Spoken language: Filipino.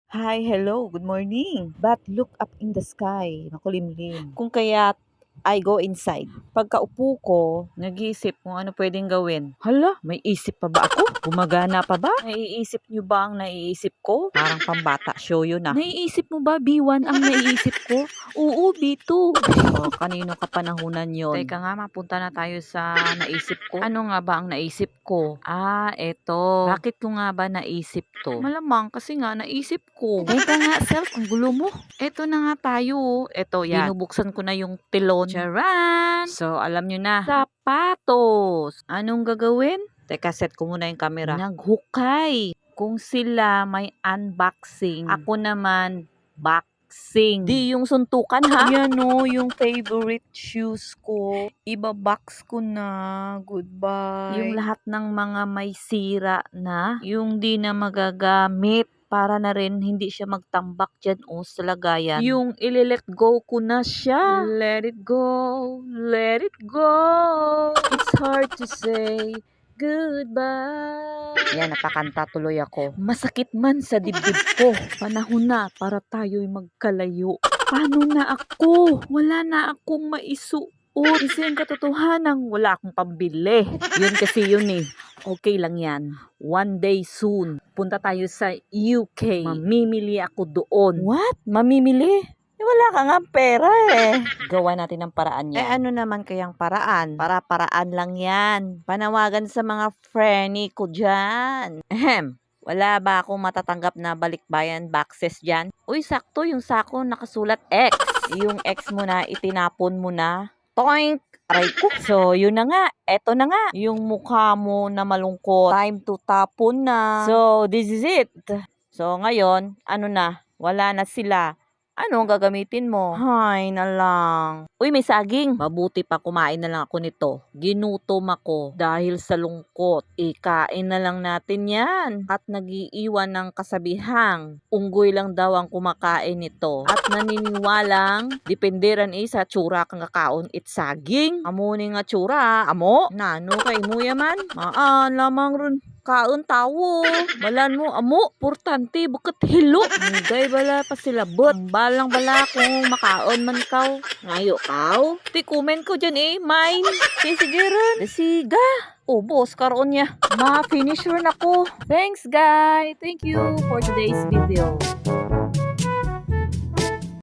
Hi, hello, good morning. But look up in the sky, makulimlim. Kung kaya't I go inside. Pagkaupo ko, nag-iisip kung ano pwedeng gawin. Hala, may isip pa ba ako? Gumagana pa ba? Naiisip nyo ba ang naiisip ko? Parang pambata show yun ah. Naiisip mo ba B1 ang naiisip ko? Oo, B2. O, kanino kapanahunan yun? Teka nga, mapunta na tayo sa naisip ko. Ano nga ba ang naisip ko? Ah, eto. Bakit ko nga ba naisip to? Malamang kasi nga naisip ko. Teka nga, self, ang gulo mo. Eto na nga tayo. Eto yan. Binubuksan ko na yung tilon. Charan! So, alam nyo na. Sapatos! Anong gagawin? Teka, set ko muna yung camera. Naghukay. Kung sila may unboxing, ako naman boxing. Di yung suntukan ha? Yan o, yung favorite shoes ko. Iba-box ko na. Goodbye. Yung lahat ng mga may sira na, yung di na magagamit para na rin hindi siya magtambak dyan o sa lagayan. Yung ile-let go ko na siya. Let it go, let it go. It's hard to say goodbye. Yan, napakanta tuloy ako. Masakit man sa dibdib ko. Panahon na para tayo'y magkalayo. Paano na ako? Wala na akong maisuot. Kasi ang katotohanan, wala akong pambili. Yun kasi yun eh. Okay lang yan. One day soon, punta tayo sa UK. Mamimili ako doon. What? Mamimili? Wala ka nga pera eh. Gawa natin ng paraan yan. Ano naman kayang paraan? Para-paraan lang yan. Panawagan sa mga friendly ko dyan. Ahem. Wala ba akong matatanggap na balikbayan boxes dyan? Uy, sakto yung sako nakasulat X. Yung X mo na, itinapon mo na. Toink! Aray ko. So, yun na nga. Eto na nga. Yung mukha mo na malungkot. Time to tapon na. So, this is it. So, ngayon, ano na? Wala na sila. Ano ang gagamitin mo? Hay na lang. Uy, may saging. Mabuti pa kumain na lang ako nito. Ginutom ako dahil sa lungkot. Ikain na lang natin yan. At nagiiwan ng kasabihang unggoy lang daw ang kumakain nito. At naniniwalang dependeran sa tsura kang kakaon it saging. Amo ni nga tsura. Amo? Nano kay mo yaman? Maan lamang ron. Kaon tawo. Balan mo, amo, portante, bukat hilo. Hingay bala pa sila bot. Balang bala kung makaon man kaw. Ngayo kaw. Ti comment ko dyan eh, mine. Sige rin. Siga. Oh, boss, karoon niya. Ma-finisher na ko. Thanks, guys. Thank you for today's video.